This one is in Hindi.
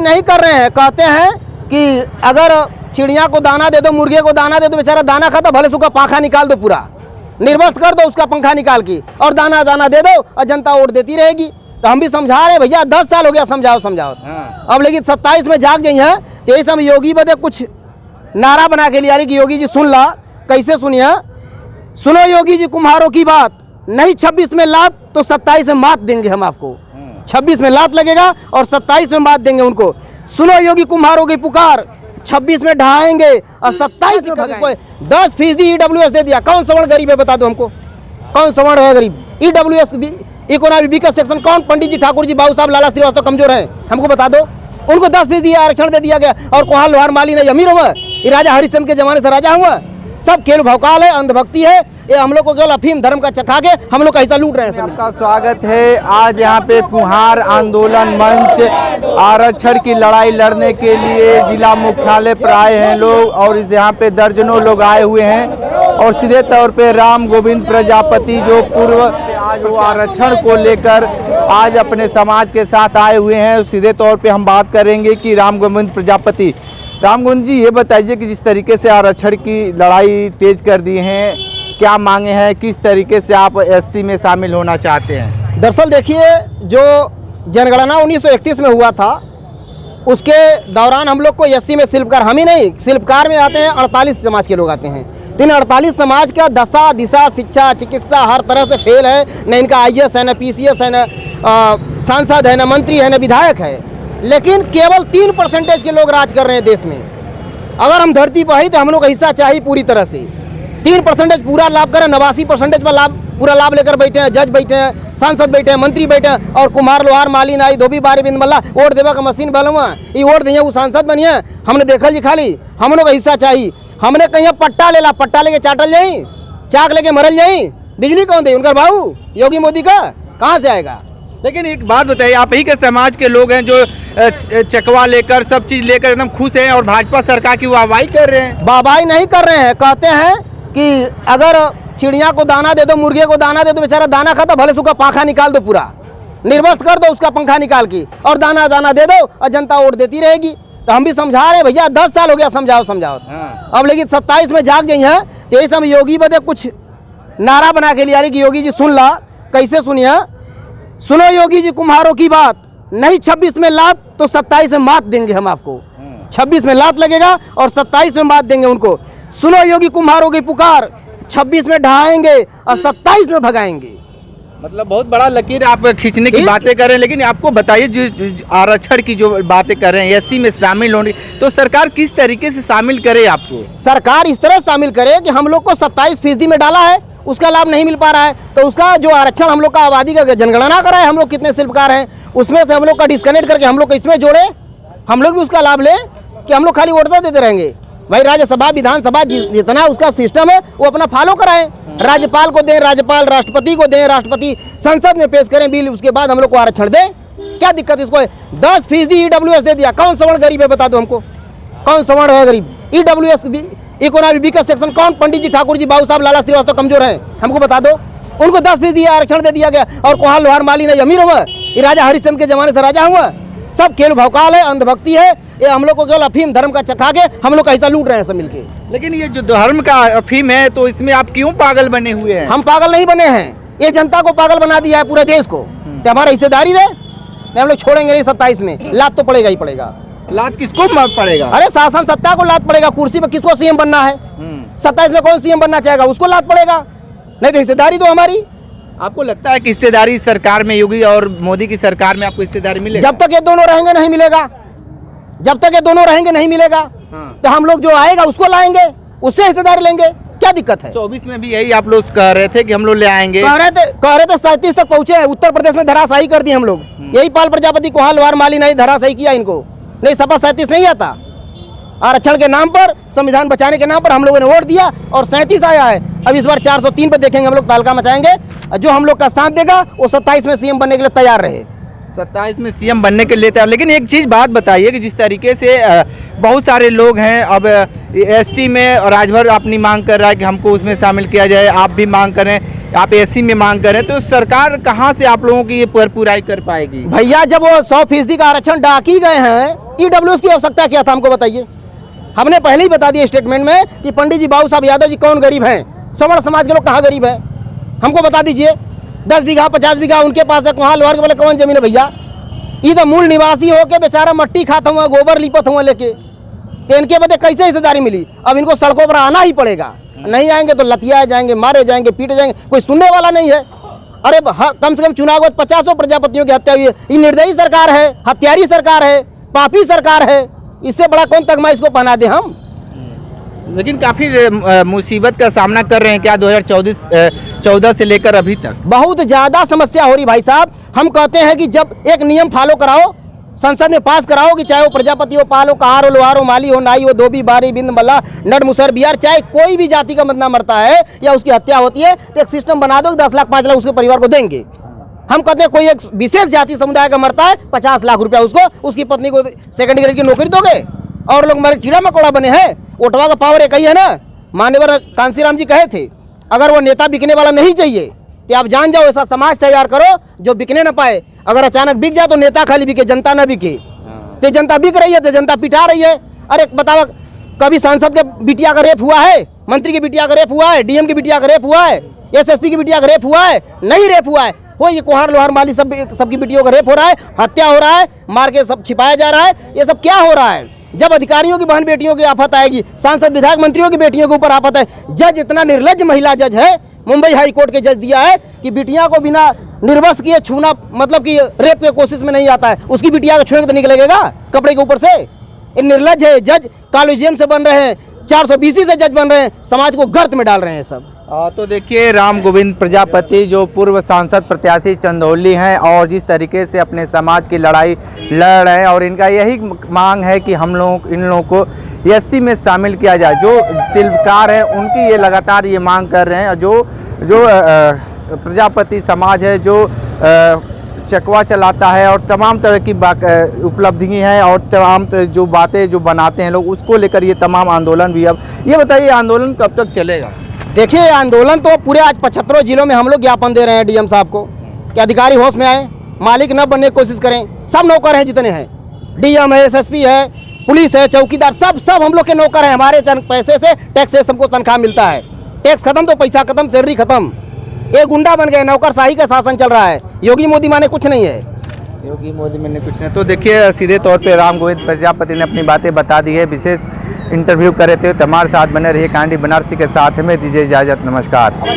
नहीं कर रहे हैं। कहते हैं कि अगर चिड़िया को दाना दे दो, मुर्गे को दाना दे दो, बेचारा दाना खाता, भले से उसका पंखा निकाल दो, पूरा निर्वस्त कर दो उसका पंखा निकाल के, और दाना दाना दे दो और जनता वोट देती रहेगी। तो हम भी समझा रहे हैं भैया, 10 साल हो गया समझाओ। अब लेकिन 27 में जाग गई हैं। तो यही हम योगी बदे कुछ नारा बना के लिया कि योगी जी सुन ला। कैसे सुनिए? सुनो योगी जी कुम्हारों की बात, नहीं 26 में लात तो 27 में मात देंगे हम आपको। 26 में लात लगेगा और 27 में मात देंगे उनको। सुनो योगी कुम्हारों की पुकार, 26 में ढहाएंगे और 27 में भगाएंगे। 10% EWS दे दिया। कौन सवर्ण गरीब है बता दो हमको, कौन सवर्ण है गरीब? EWS इकोनॉमिक वीकर सेक्शन कौन? पंडित जी, ठाकुर जी, बाबू साहब, लाला श्रीवास्तव कमजोर है, हमको बता दो। उनको 10% आरक्षण दे दिया गया। और कोहाल लोहार माली नहीं अमीर हुआ, ये राजा हरिश्चंद्र के जमाने से राजा हुआ। सब खेल भौकाल है, अंधभक्ति है। ये हम लोग को केवल अफीम धर्म का चखा के हम लोग का हिस्सा लूट रहे हैं। आपका स्वागत है। आज यहाँ पे कुम्हार आंदोलन मंच आरक्षण की लड़ाई लड़ने के लिए जिला मुख्यालय पर आए हैं लोग, और इस यहाँ पे दर्जनों लोग आए हुए हैं। और सीधे तौर पे राम गोविंद प्रजापति जो पूर्व आज वो आरक्षण को लेकर आज अपने समाज के साथ आए हुए हैं, सीधे तौर पे हम बात करेंगे कि राम गोविंद प्रजापति। राम गोविंद जी, ये बताइए कि जिस तरीके से आरक्षण की लड़ाई तेज कर दी है, क्या मांगे हैं, किस तरीके से आप SC में शामिल होना चाहते हैं? दरअसल देखिए, जो जनगणना 1931 में हुआ था, उसके दौरान हम लोग को SC में शिल्पकार, हम ही नहीं, शिल्पकार में आते हैं 48 समाज के लोग आते हैं। इन 48 समाज का दशा दिशा शिक्षा चिकित्सा हर तरह से फेल है। न इनका IAS है, न PCS है, न सांसद है, न मंत्री है, न विधायक है। लेकिन केवल 3% के लोग राज कर रहे हैं देश में। अगर हम धरती पर ही तो हम लोग का हिस्सा चाहिए पूरी तरह से। 3% पूरा लाभ करें, 89% पर लाभ पूरा लाभ लेकर बैठे हैं। जज बैठे हैं, सांसद बैठे हैं, मंत्री बैठे हैं, और कुम्हार लोहार माली नाई धोबी बारी बिंद मल्ला वोट देवा का मशीन बलवा ये वोट दिए वो सांसद बनिए। हमने देखल जी खाली हम लोग का हिस्सा चाहिए। हमने कहीं पट्टा ले ला, पट्टा लेके चाटल जाई, चाक लेके मरल जाई। बिजली कौन दे? उनका भाऊ योगी मोदी का कहाँ से आएगा? लेकिन एक बात बताइए, आप ही के समाज के लोग हैं जो चकवा लेकर सब चीज लेकर एकदम खुश हैं और भाजपा सरकार की वाहवाही कर रहे हैं। वाहवाही नहीं कर रहे हैं। कहते हैं कि अगर चिड़िया को दाना दे दो, मुर्गे को दाना दे दो, बेचारा दाना खाता, भले से उसका पंखा निकाल दो, पूरा निर्वस्त कर दो उसका पंखा निकाल के, और दाना दाना दे दो और जनता वोट देती रहेगी। तो हम भी समझा रहे हैं भैया, 10 साल हो गया समझाओ। अब लेकिन 27 में जाग गई हैं। तो यही हम योगी बदे कुछ नारा बना के लिया कि योगी जी सुन ला। कैसे सुनिए? सुनो योगी जी कुम्हारों की बात, नहीं 26 में लात तो 27 में मात देंगे हम आपको। 26 में लात लगेगा और 27 में मात देंगे उनको। सुनो योगी कुम्हारों की पुकार, 26 में ढहाएंगे और 27 में भगाएंगे। मतलब बहुत बड़ा लकीर आप खींचने की बातें कर रहे हैं। लेकिन आपको बताइए, जो आरक्षण की जो बातें कर रहे हैं, SC में शामिल होने, तो सरकार किस तरीके से शामिल करे आपको? सरकार इस तरह शामिल करे कि हम लोग को 27% में डाला है, उसका लाभ नहीं मिल पा रहा है। तो उसका जो आरक्षण हम लोग का आबादी का जनगणना कराए, हम लोग कितने शिल्पकार हैं, उसमें से हम लोग का डिस्कनेक्ट करके हम लोग को इसमें जोड़े, हम लोग भी उसका लाभ लें। कि हम लोग खाली वोट देते रहेंगे? भाई राज्यसभा विधानसभा जितना उसका सिस्टम है वो अपना फॉलो कराएं। राज्यपाल को दें, राज्यपाल राष्ट्रपति को दें, राष्ट्रपति संसद में पेश करें बिल, उसके बाद हम लोग को आरक्षण दें। क्या दिक्कत इसको है? 10% EWS दे दिया। कौन सवर्ण गरीब है बता दो हमको, कौन सवर्ण है गरीब? EWS इकोनॉमिक वीकर सेक्शन कौन? पंडित जी, ठाकुर जी, बाबू साहब, लाला श्रीवास्तव कमजोर है, हमको बता दो। उनको 10% आरक्षण दे दिया गया। और कोहाल लोहार माली नहीं अमीर हुआ, ये राजा हरिश्चंद्र के जमाने से राजा हुआ। सब खेल भौकाल है, अंधभक्ति है। ये हम लोग को केवल अफीम धर्म का चखा के हम लोग का हिस्सा लूट रहे हैं सब मिलके। लेकिन ये जो धर्म का अफीम है, तो इसमें आप क्यों पागल बने हुए हैं? हम पागल नहीं बने हैं, ये जनता को पागल बना दिया है, पूरे देश को। तो हमारा हिस्सेदारी है, हम लोग छोड़ेंगे नहीं। 27 में लात तो पड़ेगा ही पड़ेगा। लात किसको पड़ेगा? अरे शासन सत्ता को लात पड़ेगा। कुर्सी पर किसको CM बनना है? 27 में कौन CM बनना चाहेगा? उसको लात पड़ेगा। नहीं तो हिस्सेदारी तो हमारी। आपको लगता है कि हिस्सेदारी सरकार में, योगी और मोदी की सरकार में आपको हिस्सेदारी मिलेगा? जब तक ये दोनों रहेंगे नहीं मिलेगा। जब तक ये दोनों रहेंगे नहीं मिलेगा। तो हम लोग जो आएगा उसको लाएंगे, उससे हिस्सेदारी लेंगे। क्या दिक्कत है? 24 में भी यही आप लोग कह रहे थे कि हम लोग ले आएंगे। कह रहे थे 37 तक पहुंचे हैं। उत्तर प्रदेश में धराशाही कर दी हम लोग। यही पाल प्रजापति कोहाल लोहार माली नहीं धराशाही किया इनको। नहीं, सपा 37 नहीं आता। आरक्षण के नाम पर, संविधान बचाने के नाम पर हम लोगों ने वोट दिया और 37 आया है। अब इस बार 403 पे देखेंगे हम लोग, तालका मचाएंगे। जो हम लोग का साथ देगा वो 27 में CM बनने के लिए तैयार रहे। 27 में सीएम बनने के लिए तैयार। लेकिन एक चीज़ बात बताइए कि जिस तरीके से बहुत सारे लोग हैं, अब एसटी में राजभर अपनी मांग कर रहा है कि हमको उसमें शामिल किया जाए, आप भी मांग करें, आप एससी में मांग करें, तो सरकार कहाँ से आप लोगों की ये पूराई कर पाएगी? भैया जब वो 100% का आरक्षण डाक ही गए हैं, ईडब्ल्यूएस की आवश्यकता क्या था हमको बताइए। हमने पहले ही बता दिया स्टेटमेंट में कि पंडित जी बाबू साहब यादव जी कौन गरीब हैं, सवर्ण समाज के लोग कहाँ गरीब है, हमको बता दीजिए। 10 बीघा 50 बीघा उनके पास है, कुहां लोहार के बोले कौन जमीन है भैया। ये तो मूल निवासी होके बेचारा मट्टी खाता हुआ, गोबर लिपत हुआ लेके, तो इनके बदले कैसे हिस्सेदारी मिली। अब इनको सड़कों पर आना ही पड़ेगा, नहीं आएंगे तो लतियाए जाएंगे, मारे जाएंगे, पीटे जाएंगे, कोई सुनने वाला नहीं है। अरे कम से कम चुनाव में 50 प्रजापतियों की हत्या हुई है। ये निर्दयी सरकार है, हत्यारी सरकार है, पापी सरकार है, इससे बड़ा कौन तगमा इसको पहना दे हम। लेकिन काफ़ी मुसीबत का सामना कर रहे हैं क्या 2014 से लेकर अभी तक? बहुत ज़्यादा समस्या हो रही भाई साहब। हम कहते हैं कि जब एक नियम फॉलो कराओ, संसद में पास कराओ कि चाहे वो प्रजापति हो, पाल हो, कहार हो, लोहार हो, माली हो, नाई हो, धोबी, बारी, बिंद, मल्ला, नट, मुसर, बिहार, चाहे कोई भी जाति का बंदा मरता है या उसकी हत्या होती है तो एक सिस्टम बना दो, 10 लाख 5 लाख उसके परिवार को देंगे। हम कहते हैं कोई एक विशेष जाति समुदाय का मरता है, 50 लाख रुपया उसको, उसकी पत्नी को सेकंड ग्रेड की नौकरी दोगे। और लोग हमारे कीड़ा मकोड़ा बने हैं। ओटवा का पावर एक ही है ना, मान्यवर कांसीराम जी कहे थे, अगर वो नेता बिकने वाला नहीं चाहिए तो आप जान जाओ ऐसा समाज तैयार करो जो बिकने ना पाए। अगर अचानक बिक जाए तो नेता खाली बिके, जनता ना बिके। तो जनता बिक रही है तो जनता पिटा रही है। अरे बताओ, कभी सांसद के बिटिया का रेप हुआ है, मंत्री की बिटिया का रेप हुआ है, डीएम की बिटिया का रेप हुआ है, एसएसपी की बिटिया का रेप हुआ है? नहीं रेप हुआ है। वो ये कुहार लोहार माली सबकी बिटियों का रेप हो रहा है, हत्या हो रहा है, मार के सब छिपाया जा रहा है। ये सब क्या हो रहा है? जब अधिकारियों की बहन बेटियों की आफत आएगी, सांसद विधायक मंत्रियों की बेटियों के ऊपर आफत है। जज इतना निर्लज्ज महिला जज है, मुंबई हाई कोर्ट के जज दिया है कि बिटिया को बिना निर्वस्त्र किए छूना मतलब कि रेप के कोशिश में नहीं आता है। उसकी बिटिया को छुएंगे तो निकलेगा कपड़े के ऊपर से। ये निर्लज्ज है जज, कॉलेजियम से बन रहे हैं, 420 से जज बन रहे हैं, समाज को गर्त में डाल रहे हैं सब। तो देखिए, राम गोविंद प्रजापति जो पूर्व सांसद प्रत्याशी चंदौली हैं और जिस तरीके से अपने समाज की लड़ाई लड़ रहे हैं और इनका यही मांग है कि हम लोग इन लोगों को एससी में शामिल किया जाए। जो शिल्पकार हैं उनकी ये लगातार ये मांग कर रहे हैं। जो प्रजापति समाज है जो चकवा चलाता है और तमाम तरह की उपलब्धि हैं और तमाम जो बातें जो बनाते हैं लोग, उसको लेकर ये तमाम आंदोलन भी। अब ये बताइए, आंदोलन कब तक चलेगा? देखिए, आंदोलन तो पूरे आज 75 जिलों में हम लोग ज्ञापन दे रहे हैं डीएम साहब को कि अधिकारी होश में आए, मालिक न बनने की कोशिश करें। सब नौकर हैं जितने हैं, डीएम है, एसएसपी है, पुलिस है, चौकीदार, सब हम लोग के नौकर हैं। हमारे पैसे से, टैक्स से सबको तनख्वाह मिलता है। टैक्स खत्म तो पैसा खत्म, सैलरी खत्म। एक गुंडा बन गए, नौकरशाही का शासन चल रहा है। योगी मोदी माने कुछ नहीं है, योगी मोदी मैंने कुछ नहीं। तो देखिए, सीधे तौर पे राम गोविंद प्रजापति ने अपनी बातें बता दी है। विशेष इंटरव्यू कर रहे थे, हमारे साथ बने रहिए। कांडी बनारसी के साथ हमें दीजिए इजाज़त, नमस्कार।